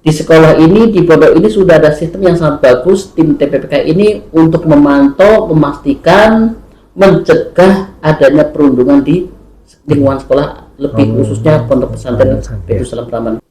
di sekolah ini, di pondok ini sudah ada sistem yang sangat bagus. Tim TPPK ini untuk memantau, memastikan, mencegah adanya perundungan di lingkungan sekolah, lebih khususnya pondok pesantren Baitul Salam Praman.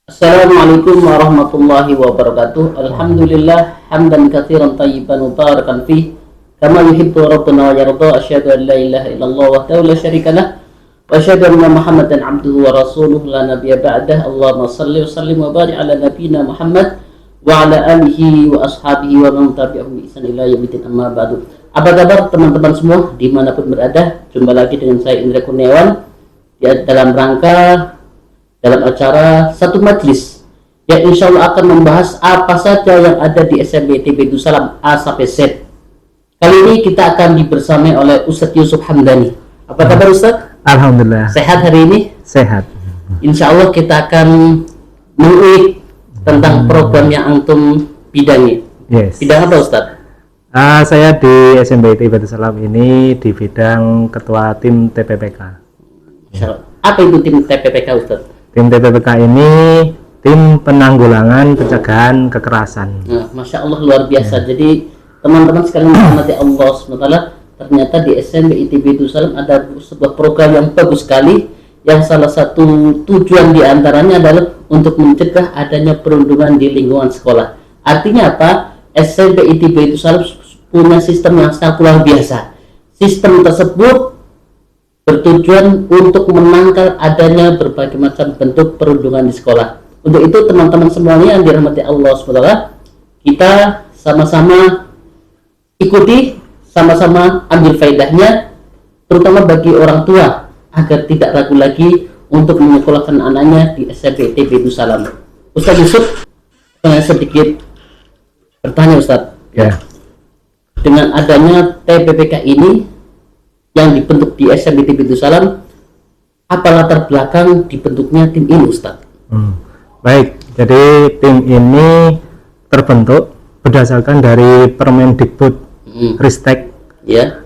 Assalamualaikum warahmatullahi wabarakatuh. Alhamdulillah hamdan katsiran thayyiban mubarakan fih kama yuhibbu rabbuna wa yarda. Asyhadu an la ilaha illallah wahdahu la syarika lah wa asyhadu anna Muhammadan abduhu wa rasuluhu la nabiyya ba'dah. Allahumma shalli wa sallim wa barik ala nabiyyina Muhammad wa ala alihi wa ashabihi wa man tabi'ahum bi ihsan ila yaumil amma ba'du. Apa kabar teman-teman semua dimanapun berada? Jumpa lagi dengan saya Indra Kurniawan dalam acara satu majlis yang insya Allah akan membahas apa saja yang ada di SMP Baitul Salam A sampai Z. Kali ini kita akan dibersamai oleh Ustadz Yusuf Hamdani. Apa kabar Ustadz? Alhamdulillah. Sehat hari ini? Sehat. Insya Allah kita akan mengulik tentang program yang antum bidangi. Yes. Bidang apa Ustadz? Saya di SMP Baitul Salam ini di bidang ketua tim TPPK. Apa itu tim TPPK Ustadz? Tim TPPK ini tim penanggulangan pencegahan kekerasan. Nah, Masya Allah luar biasa. Jadi teman-teman sekalian dirahmati Allah SWT, ternyata di SMP Baitul Salam ada sebuah program yang bagus sekali, yang salah satu tujuan diantaranya adalah untuk mencegah adanya perundungan di lingkungan sekolah. Artinya apa? SMP Baitul Salam punya sistem yang sangat luar biasa. Sistem tersebut bertujuan untuk menangkal adanya berbagai macam bentuk perundungan di sekolah. Untuk itu teman-teman semuanya yang dirahmati Allah SWT, kita sama-sama ikuti, sama-sama ambil faedahnya, terutama bagi orang tua agar tidak ragu lagi untuk menyekolahkan anaknya di SMP Baitul Salam. Ustaz Yusuf, saya sedikit bertanya Ustaz. Ya. Dengan adanya TPPK ini yang dibentuk di SMP Baitul Salam, apa latar belakang dibentuknya tim ini Ustaz? Baik, jadi tim ini terbentuk berdasarkan dari Permendikbud Ristek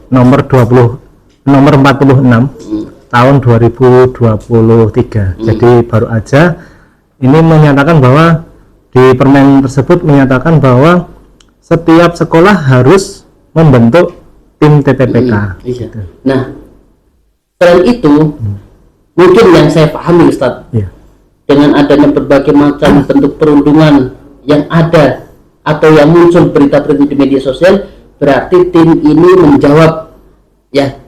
nomor 46 tahun 2023. Jadi baru aja ini menyatakan bahwa di permen tersebut menyatakan bahwa setiap sekolah harus membentuk tim TPPK. Gitu. Nah, selain itu mungkin yang saya pahami Ustaz, dengan adanya berbagai macam bentuk perundungan yang ada atau yang muncul berita-berita di media sosial, berarti tim ini menjawab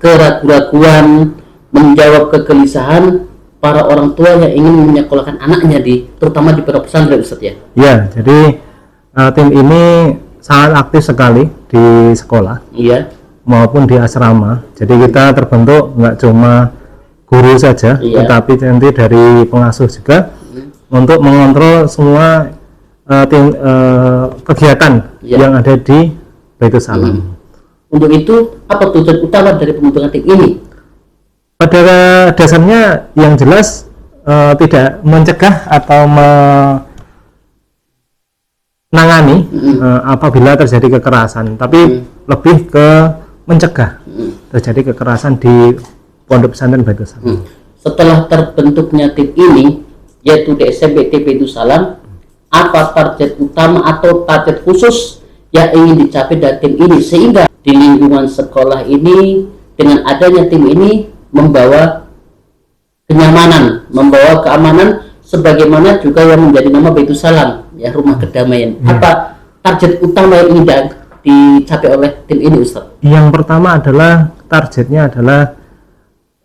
keraguan-raguan, menjawab kegelisahan para orang tua yang ingin menyekolahkan anaknya terutama di pondok pesantren Ustaz ya. Ya, jadi tim ini sangat aktif sekali di sekolah maupun di asrama. Jadi kita terbentuk nggak cuma guru saja, tetapi nanti dari pengasuh juga untuk mengontrol semua kegiatan yang ada di Baitul Salam. Untuk itu apa tujuan utama dari pembentukan tim ini? Pada dasarnya yang jelas tidak mencegah atau menangani apabila terjadi kekerasan, tapi lebih ke mencegah terjadi kekerasan di pondok pesantren Baitul Salam. Setelah terbentuknya tim ini, yaitu di SMP Baitul Salam, apa target utama atau target khusus yang ingin dicapai dari tim ini sehingga di lingkungan sekolah ini dengan adanya tim ini membawa kenyamanan, membawa keamanan, sebagaimana juga yang menjadi nama Baitul Salam, ya, rumah kedamaian. Apa target utama yang ingin dicapai oleh tim ini Ustaz? Yang pertama adalah targetnya adalah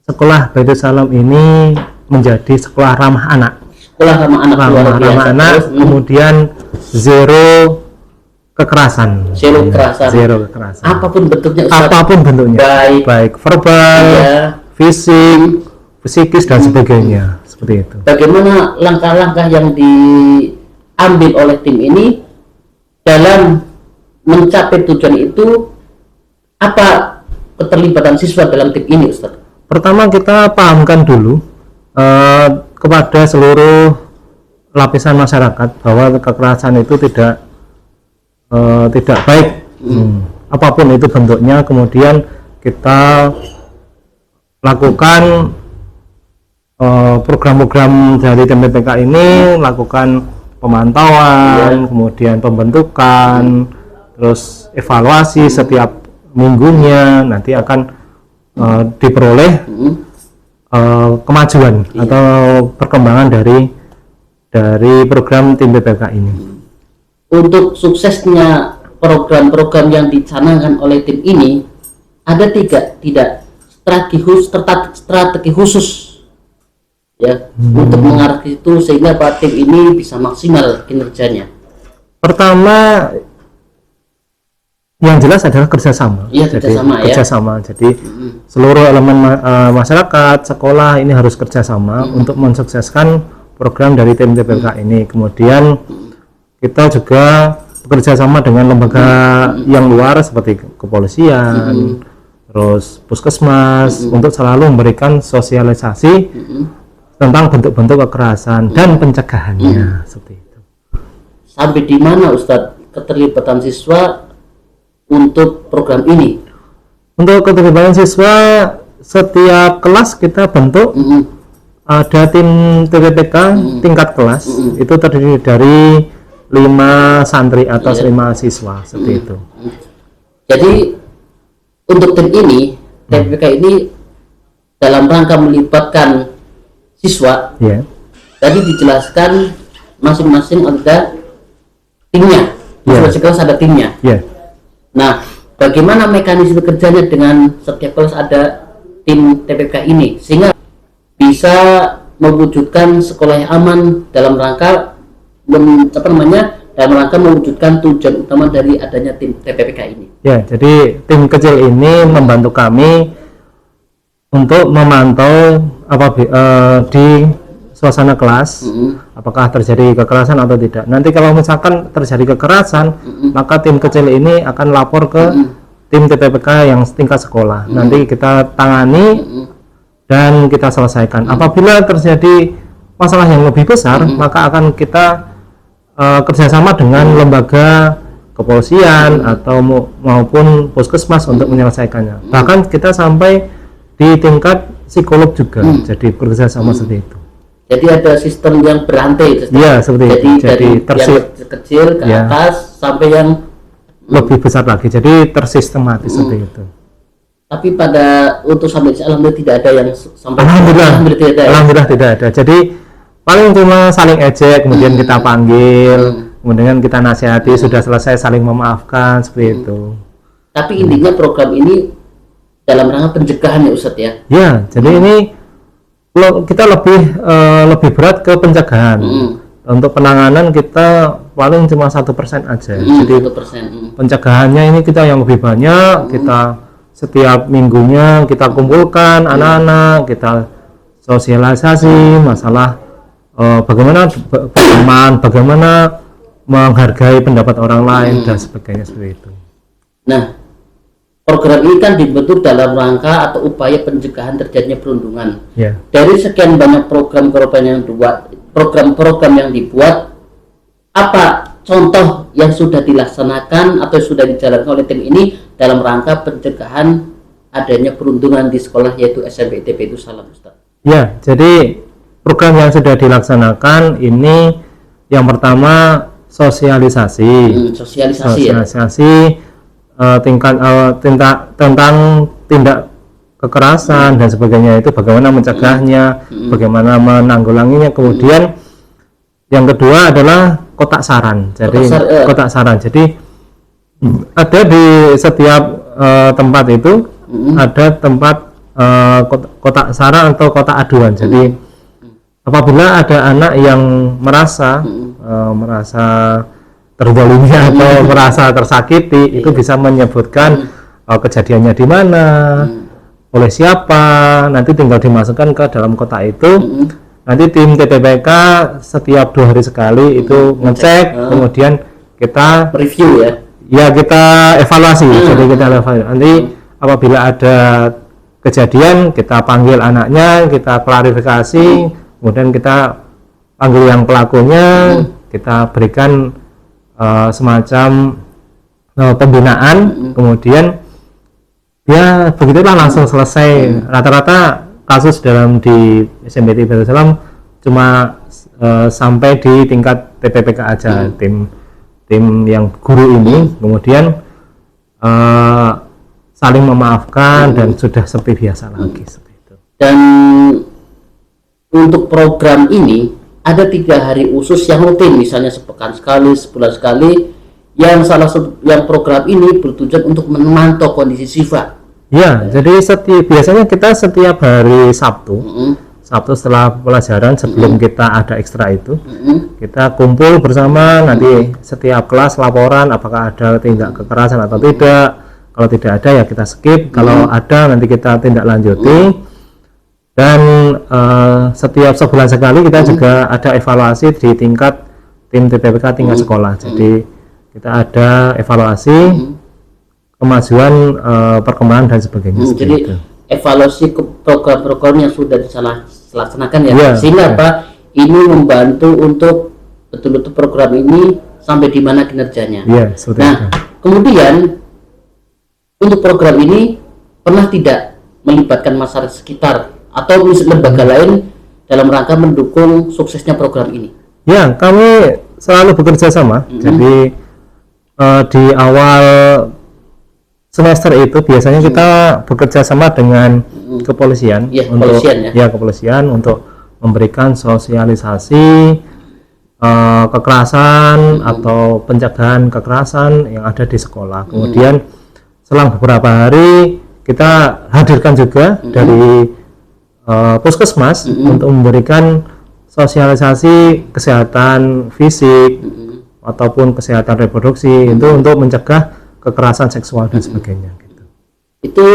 sekolah Baitul Salam ini menjadi sekolah ramah anak. Sekolah ramah anak, kemudian zero kekerasan. Zero kekerasan. Apapun bentuknya Ustaz. Apapun bentuknya. Baik verbal, fisik, psikis dan sebagainya. Seperti itu. Bagaimana langkah-langkah yang diambil oleh tim ini dalam mencapai tujuan itu? Apa keterlibatan siswa dalam tim ini Ustaz? Pertama kita pahamkan dulu kepada seluruh lapisan masyarakat bahwa kekerasan itu tidak baik, apapun itu bentuknya. Kemudian kita lakukan program-program dari tim TPK ini lakukan pemantauan, kemudian pembentukan, terus evaluasi setiap minggunya, nanti akan diperoleh kemajuan atau perkembangan dari program tim TPK ini. Untuk suksesnya program-program yang dicanangkan oleh tim ini, ada tidak strategi khusus ya untuk mengarah ke itu sehingga tim ini bisa maksimal kinerjanya? Pertama yang jelas adalah kerjasama. Iya, kerjasama. Jadi seluruh elemen masyarakat, sekolah ini harus kerjasama untuk mensukseskan program dari tim TPK ini. Kemudian kita juga bekerja sama dengan lembaga yang luar seperti kepolisian, terus puskesmas untuk selalu memberikan sosialisasi tentang bentuk-bentuk kekerasan dan pencegahannya seperti itu. Sampai di mana Ustadz keterlibatan siswa untuk program ini? Untuk keterlibatan siswa, setiap kelas kita bentuk ada tim TPPK tingkat kelas itu terdiri dari 5 santri atau 5 siswa seperti itu. Jadi untuk tim ini TPPK ini dalam rangka melibatkan siswa, tadi dijelaskan masing-masing ada timnya, masing-masing kelas ada timnya. Nah, bagaimana mekanisme kerjanya dengan setiap kelas ada tim TPK ini sehingga bisa mewujudkan sekolah yang aman dalam rangka mewujudkan tujuan utama dari adanya tim TPPK ini? Ya, jadi tim kecil ini membantu kami untuk memantau di suasana kelas apakah terjadi kekerasan atau tidak. Nanti kalau misalkan terjadi kekerasan, maka tim kecil ini akan lapor ke tim TPPK yang tingkat sekolah. Nanti kita tangani dan kita selesaikan. Apabila terjadi masalah yang lebih besar, maka akan kita kerjasama dengan lembaga kepolisian atau maupun puskesmas untuk menyelesaikannya. Bahkan kita sampai di tingkat psikolog juga, jadi bekerja sama seperti itu. Jadi ada sistem yang berantai, ya seperti itu. Jadi yang kecil ke atas sampai yang lebih besar lagi, jadi tersistematis seperti itu. Tapi untuk sampai alhamdulillah tidak ada yang sampai alhamdulillah tidak ada. Jadi paling cuma saling ejek, kemudian kita panggil, kemudian kita nasihati, sudah selesai saling memaafkan seperti itu. Tapi intinya program ini dalam rangka pencegahan ya Ustadz ya? Ya, jadi ini kita lebih berat ke pencegahan. Untuk penanganan kita paling cuma 1% aja. Jadi 1%. Pencegahannya ini kita yang lebih banyak. Kita setiap minggunya kita kumpulkan anak-anak, kita sosialisasi masalah bagaimana berteman, bagaimana menghargai pendapat orang lain dan sebagainya seperti itu. Nah, program ini kan dibentuk dalam rangka atau upaya pencegahan terjadinya perundungan. Dari sekian banyak program-program yang dibuat, apa contoh yang sudah dilaksanakan atau sudah dijalankan oleh tim ini dalam rangka pencegahan adanya perundungan di sekolah yaitu SMP ITB Itu Salam, Ustaz? Ya, jadi program yang sudah dilaksanakan ini yang pertama sosialisasi. Sosialisasi tentang tindak kekerasan dan sebagainya, itu bagaimana mencegahnya, bagaimana menanggulanginya. Kemudian yang kedua adalah kotak saran. Jadi kotak saran. Jadi ada di setiap tempat itu ada tempat kotak saran atau kotak aduan. Jadi apabila ada anak yang merasa terzalimi atau merasa tersakiti, itu bisa menyebutkan kejadiannya di mana, oleh siapa, nanti tinggal dimasukkan ke dalam kotak itu. Nanti tim TPPK setiap 2 hari sekali itu ngecek, kemudian kita review ya kita evaluasi. Jadi kita evaluasi. Nanti apabila ada kejadian, kita panggil anaknya, kita klarifikasi, kemudian kita panggil yang pelakunya, kita berikan semacam pembinaan, kemudian ya begitulah langsung selesai. Rata-rata kasus dalam di SMP ITB Darus Salam cuma sampai di tingkat TPPK aja, tim yang guru ini kemudian saling memaafkan dan sudah seperti biasa lagi seperti itu. Dan untuk program ini ada 3 hari khusus yang rutin, misalnya sepekan sekali, sebulan sekali, yang salah satu yang program ini bertujuan untuk memantau kondisi siswa. Ya, jadi biasanya kita setiap hari Sabtu, Sabtu setelah pelajaran sebelum kita ada ekstra itu, kita kumpul bersama, nanti setiap kelas laporan apakah ada tindak kekerasan atau tidak. Kalau tidak ada ya kita skip, kalau ada nanti kita tindak lanjuti. Dan setiap sebulan sekali kita juga ada evaluasi di tingkat tim TPPK tingkat sekolah. Jadi kita ada evaluasi kemajuan, perkembangan dan sebagainya. Jadi itu. Evaluasi ke program-program yang sudah dilaksanakan ya, sehingga Pak ini membantu untuk betul-betul program ini sampai di mana kinerjanya. Nah, kemudian untuk program ini pernah tidak melibatkan masyarakat sekitar atau lembaga lain dalam rangka mendukung suksesnya program ini? Ya, kami selalu bekerja sama. Jadi di awal semester itu biasanya kita bekerja sama dengan kepolisian, kepolisian untuk memberikan sosialisasi kekerasan atau pencegahan kekerasan yang ada di sekolah. Kemudian selang beberapa hari kita hadirkan juga dari puskesmas untuk memberikan sosialisasi kesehatan fisik ataupun kesehatan reproduksi itu untuk mencegah kekerasan seksual dan sebagainya gitu. Itu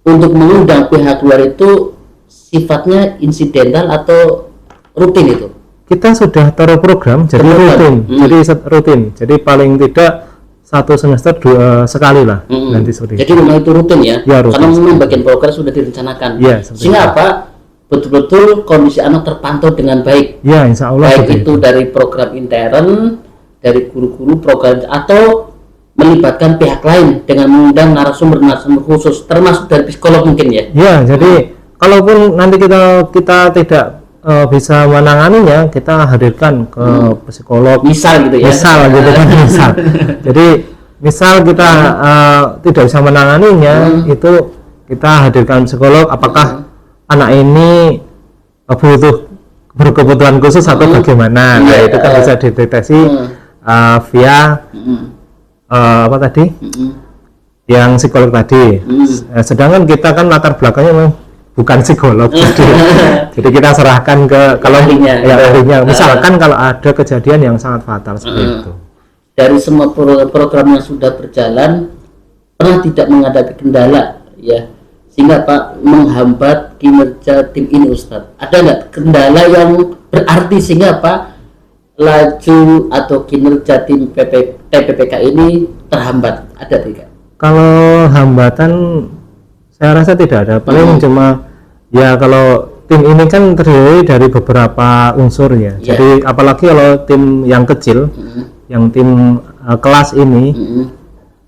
untuk mengundang pihak luar itu sifatnya insidental atau rutin itu? Kita sudah taruh program jadi rutin. Jadi paling tidak 1 semester 2 sekali lah nanti seperti jadi memang itu rutin ya, rutin, karena memang bagian program sudah direncanakan sehingga apa betul-betul kondisi anak terpantau dengan baik insya Allah baik itu dari program intern, dari guru-guru program atau melibatkan pihak lain dengan mengundang narasumber khusus termasuk dari psikolog mungkin ya jadi kalaupun nanti kita tidak bisa menanganinya, kita hadirkan ke psikolog misal gitu ya misal jadi misal kita tidak bisa menanganinya itu kita hadirkan psikolog apakah anak ini butuh berkebutuhan khusus atau bagaimana. Nah itu kan bisa dideteksi via apa tadi yang psikolog tadi. Sedangkan kita kan latar belakangnya memang bukan psikolog, jadi kita serahkan ke kalau ahlinya. Misalkan kalau ada kejadian yang sangat fatal seperti itu. Dari semua program yang sudah berjalan, pernah tidak menghadapi kendala ya, sehingga Pak menghambat kinerja tim ini Ustadz? Ada nggak kendala yang berarti sehingga Pak laju atau kinerja tim TPPK ini terhambat? Ada tidak? Kalau hambatan saya rasa tidak ada, paling cuma ya kalau tim ini kan terdiri dari beberapa unsur ya. Jadi apalagi kalau tim yang kecil, yang tim kelas ini,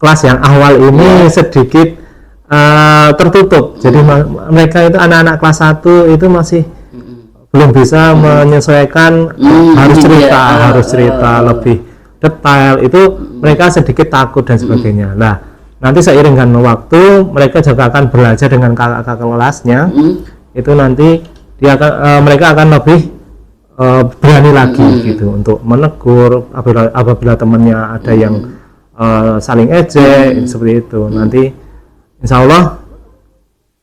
kelas yang awal ini sedikit tertutup. Jadi mereka itu anak-anak kelas 1 itu masih belum bisa menyesuaikan, harus cerita lebih detail. Itu mereka sedikit takut dan sebagainya. Nah, nanti seiring dengan waktu mereka juga akan belajar dengan kakak-kakak kelasnya. Itu nanti mereka akan lebih berani lagi gitu untuk menegur apabila temannya ada yang saling ejek seperti itu. Nanti insya Allah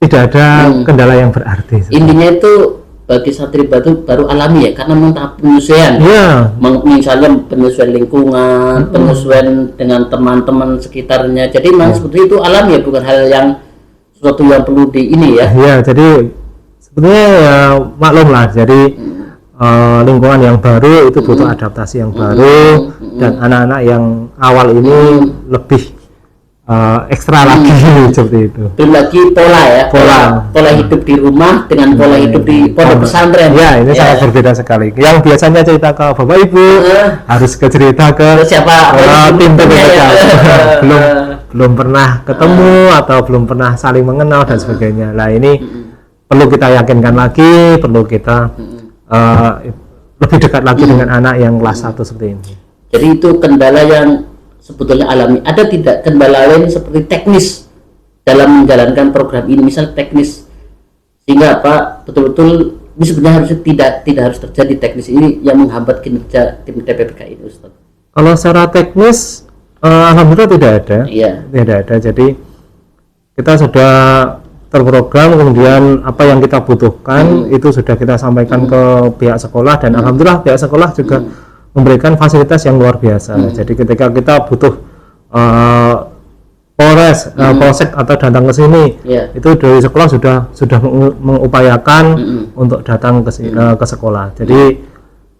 tidak ada kendala yang berarti. Intinya itu bagi santri baru alami ya, karena memang tahap penyesuaian. Misalnya penyesuaian lingkungan, penyesuaian dengan teman-teman sekitarnya. Jadi memang seperti itu alami ya, bukan hal yang sesuatu yang perlu di ini ya. Jadi sebetulnya ya maklum lah. Jadi lingkungan yang baru itu butuh adaptasi yang baru, dan anak-anak yang awal ini lebih ekstra lagi seperti itu. Belum lagi pola hidup di rumah dengan pola hidup di pondok pesantren. Ya, ini sangat berbeda sekali. Yang biasanya cerita ke bapak ibu harus cerita ke siapa? Tim TPPK. belum pernah ketemu atau belum pernah saling mengenal dan sebagainya. Nah ini perlu kita yakinkan lagi, perlu kita lebih dekat lagi dengan anak yang kelas 1 seperti ini. Jadi itu kendala yang sebetulnya alami. Ada tidak kendala lain seperti teknis dalam menjalankan program ini, misal teknis, sehingga apa betul-betul ini sebenarnya harusnya tidak harus terjadi teknis ini yang menghambat kinerja tim TPPK ini, Ustaz? Kalau secara teknis alhamdulillah tidak ada. Iya. Tidak ada. Jadi kita sudah terprogram, kemudian apa yang kita butuhkan itu sudah kita sampaikan ke pihak sekolah, dan alhamdulillah pihak sekolah juga memberikan fasilitas yang luar biasa. Jadi ketika kita butuh polsek atau datang ke sini, itu dari sekolah sudah mengupayakan untuk datang ke sekolah. Jadi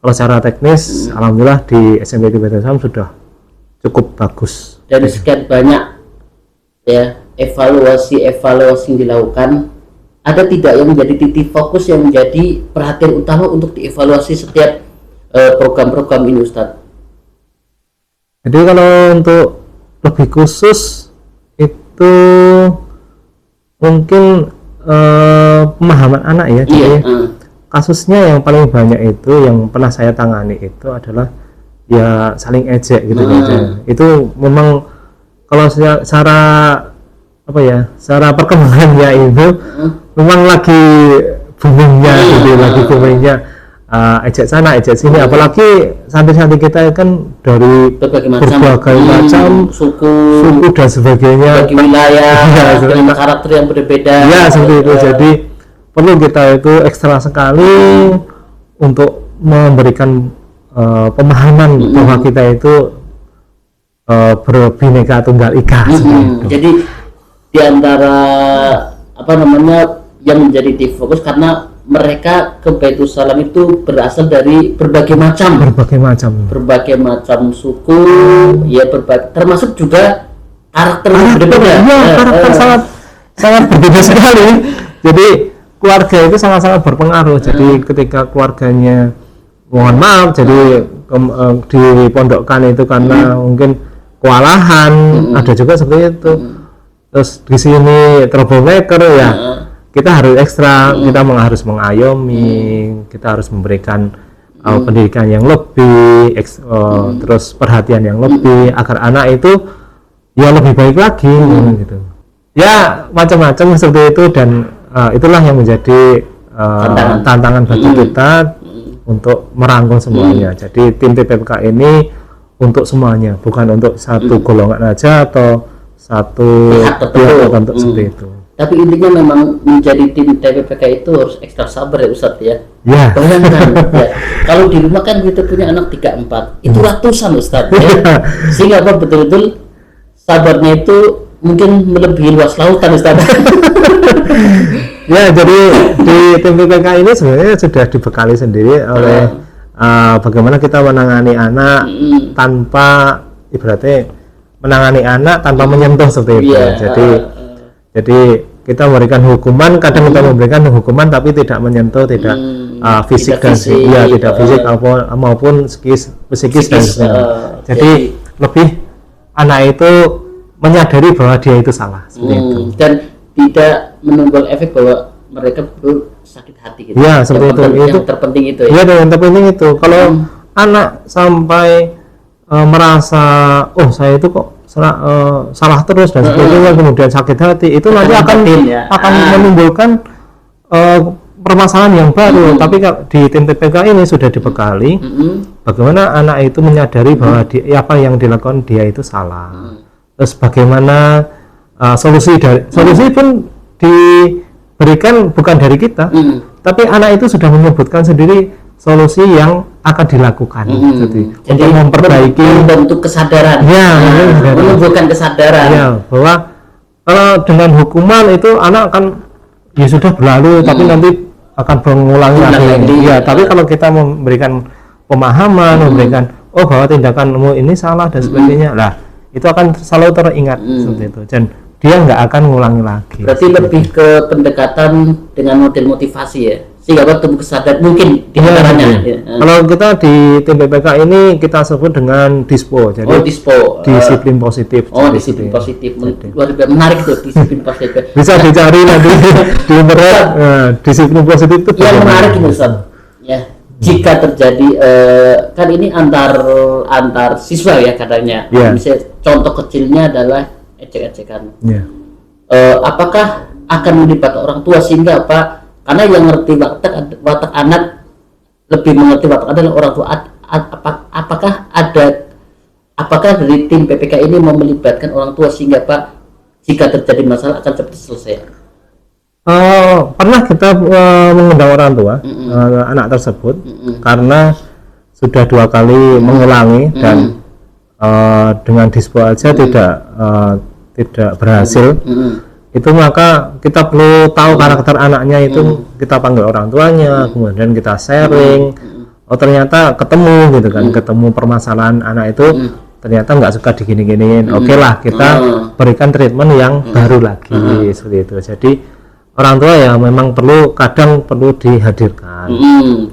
kalau secara teknis alhamdulillah di SMP Tibet Islam sudah cukup bagus. Dari sekian banyak ya evaluasi yang dilakukan, ada tidak yang menjadi titik fokus yang menjadi perhatian utama untuk dievaluasi setiap program-program ini, Ustadz? Jadi kalau untuk lebih khusus itu mungkin pemahaman anak ya. Jadi kasusnya yang paling banyak itu yang pernah saya tangani itu adalah ya saling ejek gitu aja. Itu memang kalau secara secara perkembangannya itu memang lagi boomingnya gitu, lagi boomingnya ejek sana ejek sini, apalagi santri-santri kita kan dari berbagai macam suku dan sebagainya, bagi wilayah dengan karakter yang berbeda ya seperti itu. Jadi perlu kita itu ekstra sekali untuk memberikan pemahaman bahwa kita itu berbineka tunggal ika. Jadi di antara yang menjadi titik fokus, karena mereka ke Baitul Salam itu berasal dari berbagai macam suku, ya termasuk juga karakter yang berbeda. Karakter sangat berbeda sekali. Jadi keluarga itu sangat berpengaruh. Jadi ketika keluarganya mohon maaf jadi dipondokkan itu karena mungkin kewalahan, ada juga seperti itu. Terus di sini troublemaker ya, kita harus ekstra, kita harus mengayomi, kita harus memberikan pendidikan yang lebih, terus perhatian yang lebih agar anak itu ya lebih baik lagi gitu. Ya macam-macam seperti itu, dan itulah yang menjadi tantangan bagi kita untuk merangkul semuanya. Jadi tim TPPK ini untuk semuanya, bukan untuk satu golongan aja atau satu pihak seperti itu. Tapi intinya memang menjadi tim TPPK itu harus ekstra sabar ya Ustadz ya. Ya. Bayangkan ya, kalau di rumah kan kita punya anak 3-4, itu ratusan Ustadz ya. Sehingga betul-betul sabarnya itu mungkin melebihi luas lautan Ustadz. Ya, jadi di tim TPPK ini sebenarnya sudah dibekali sendiri oleh bagaimana kita menangani anak tanpa ibaratnya menangani anak tanpa menyentuh seperti itu. Jadi kita memberikan hukuman, kadang kita memberikan hukuman tapi tidak menyentuh, tidak fisik dan tidak fisik maupun psikis dan sebagainya. Jadi lebih anak itu menyadari bahwa dia itu salah seperti itu, dan tidak menimbul efek bahwa mereka betul sakit hati gitu. Ya, seperti itu. Yang terpenting itu ya. Iya, yang terpenting itu. Kalau anak sampai merasa saya itu kok salah terus dan sebagainya, kemudian sakit hati, itu nanti akan menimbulkan permasalahan yang baru. Tapi di tim TPK ini sudah dibekali bagaimana anak itu menyadari bahwa apa yang dilakukan dia itu salah. Terus bagaimana solusi pun diberikan bukan dari kita, tapi anak itu sudah menyebutkan sendiri solusi yang akan dilakukan. Jadi untuk memperbaiki, membentuk kesadaran, menumbuhkan kesadaran ya, bahwa kalau dengan hukuman itu anak akan ya sudah berlalu, tapi nanti akan mengulangi lagi. Ya, tapi kalau kita memberikan pemahaman, memberikan bahwa tindakanmu ini salah dan sebagainya, lah itu akan selalu teringat seperti itu, dan dia nggak akan mengulangi lagi. Berarti lebih ke pendekatan dengan model motivasi ya, sehingga tumbuh kesadaran mungkin di antaranya. Kalau kita di tim PPK ini kita sebut dengan DISPO, jadi DISPO, disiplin positif. Disiplin positif, luar biasa menarik tuh disiplin positif. Bisa dicari nanti di internet. Disiplin positif itu yang menarik ini Ustaz. Ya, jika terjadi kan ini antar siswa ya katanya. Misalnya contoh kecilnya adalah ecek-ecekan. Apakah akan melibatkan orang tua sehingga apa? Karena yang ngerti watak anak lebih mengerti watak adalah orang tua. Apakah dari tim PPK ini mau melibatkan orang tua sehingga Pak jika terjadi masalah akan cepat selesai? Pernah kita mengundang orang tua anak tersebut karena sudah 2 kali mengulangi dan dengan DISPO aja tidak berhasil. Itu maka kita perlu tahu karakter anaknya itu, kita panggil orang tuanya, kemudian kita sharing. Ternyata ketemu gitu kan, ketemu permasalahan anak itu ternyata nggak suka digini-giniin. Oke lah, kita berikan treatment yang baru lagi seperti itu. Jadi orang tua ya memang kadang perlu dihadirkan,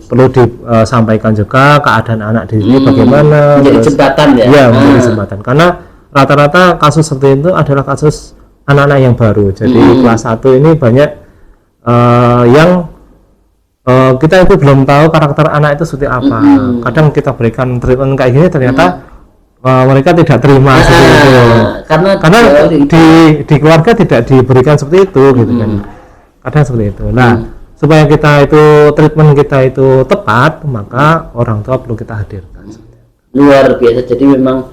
perlu disampaikan juga keadaan anak di sini bagaimana. Menjadi jembatan ya. Iya, menjadi jembatan. Karena rata-rata kasus seperti itu adalah kasus anak-anak yang baru. Jadi kelas 1 ini banyak yang kita itu belum tahu karakter anak itu seperti apa. Kadang kita berikan treatment kayak gini ternyata mereka tidak terima seperti itu. Karena di keluarga tidak diberikan seperti itu gitu kan. Kadang seperti itu. Nah, supaya kita itu treatment kita itu tepat, maka orang tua perlu kita hadirkan. Luar biasa. Jadi memang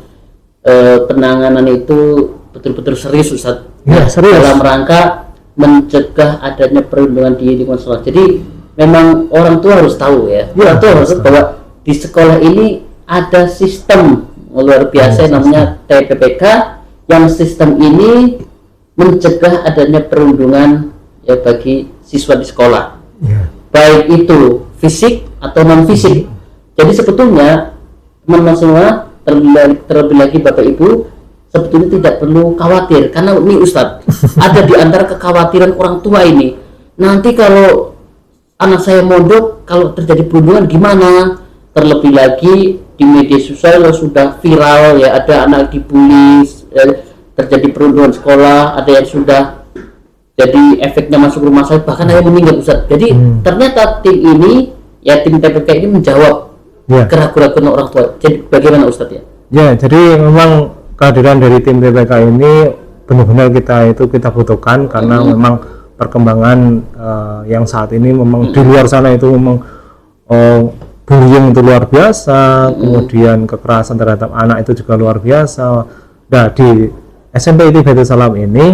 penanganan itu betul-betul serius Ustaz. Ya, serius. Dalam rangka mencegah adanya perundungan di lingkungan sekolah. Jadi memang orang tua harus tahu ya. Orang tua harus tahu bahwa di sekolah ini ada sistem luar biasa namanya TPPK, yang sistem ini mencegah adanya perundungan ya bagi siswa di sekolah. Baik itu fisik atau non fisik. Jadi sebetulnya teman-teman semua, terlebih lagi Bapak Ibu, sebetulnya tidak perlu khawatir, karena ini Ustadz ada di antara kekhawatiran orang tua ini, nanti kalau anak saya mondok kalau terjadi perundungan gimana. Terlebih lagi di media sosial sudah viral ya, ada anak dibully, terjadi perundungan sekolah, ada yang sudah jadi efeknya masuk rumah sakit, bahkan ada yang meninggal Ustadz. Jadi ternyata tim ini ya, tim TPK ini menjawab keraguan-keraguan orang tua. Jadi bagaimana Ustadz ya? Ya, jadi memang kehadiran dari tim TPK ini benar-benar kita butuhkan karena memang perkembangan yang saat ini memang di luar sana itu memang bullying itu luar biasa, kemudian kekerasan terhadap anak itu juga luar biasa. Nah, di SMP ITB Baitul Salam ini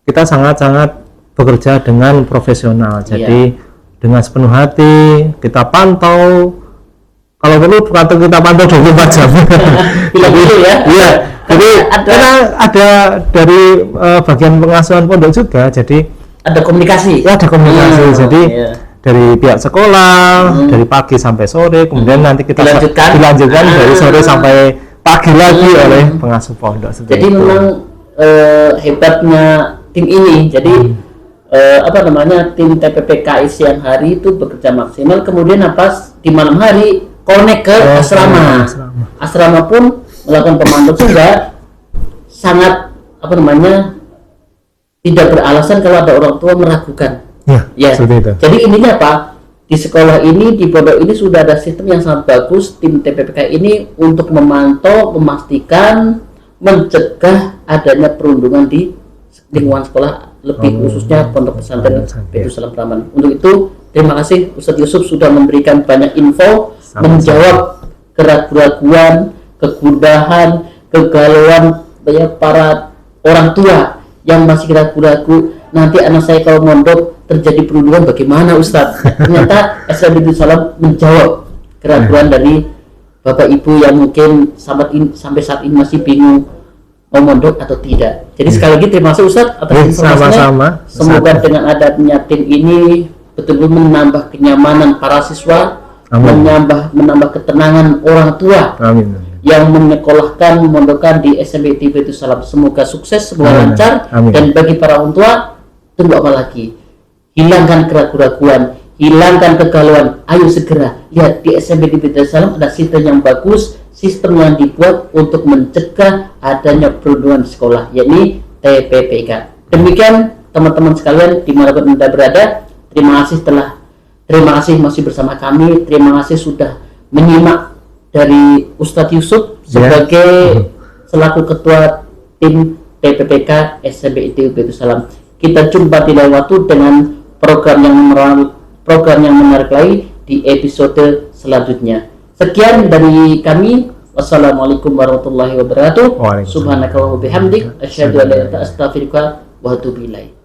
kita sangat-sangat bekerja dengan profesional. Jadi dengan sepenuh hati kita pantau, kalau perlu kita pantau 24 jam. Jadi karena ada dari bagian pengasuhan pondok juga, jadi ada komunikasi. Jadi dari pihak sekolah dari pagi sampai sore, kemudian nanti kita dilanjutkan dari sore sampai pagi lagi oleh pengasuh pondok. Jadi memang hebatnya tim ini. Jadi tim TPPK siang hari itu bekerja maksimal, kemudian di malam hari connect ke asrama pun melakukan pemantau juga sangat tidak beralasan kalau ada orang tua meragukan. Jadi ininya di sekolah ini, di pondok ini sudah ada sistem yang sangat bagus tim TPPK ini untuk memantau, memastikan, mencegah adanya perundungan di lingkungan sekolah, lebih khususnya pondok pesantren Baitul Salam Prambanan. Untuk itu terima kasih Ustadz Yusuf sudah memberikan banyak info, menjawab keraguan, kegundahan, kegalauan para orang tua yang masih ragu-ragu, nanti anak saya kalau mondok terjadi perundungan bagaimana Ustadz? Ternyata SMP Baitul Salam menjawab keraguan dari Bapak Ibu yang mungkin sampai saat ini masih bingung mau mondok atau tidak. Jadi sekali lagi terima kasih Ustadz atas informasinya. Semoga dengan adanya tim ini betul-betul menambah kenyamanan para siswa, menambah ketenangan orang tua. Yang menyekolahkan, memondokkan di SMP ITB Baitul Salam. Semoga sukses, semoga lancar. Dan bagi para orang tua, tunggu apa lagi? Hilangkan keraguan-keraguan, hilangkan kegalauan. Ayo segera lihat di SMP ITB Darussalam ada sistem yang bagus, sistem yang dibuat untuk mencegah adanya perundungan sekolah, yakni TPPK. Demikian teman-teman sekalian dimanapun Anda berada, terima kasih masih bersama kami, terima kasih sudah menyimak dari Ustadz Yusuf sebagai selaku ketua tim TPPK SMP ITB Darussalam. Kita jumpa di lain waktu dengan program yang menarik lagi di episode selanjutnya. Sekian dari kami. Wassalamualaikum warahmatullahi wabarakatuh. Subhanakallahumma wa bihamdik asyhadu an la ilaha illa anta astaghfiruka wa atubu ilaik.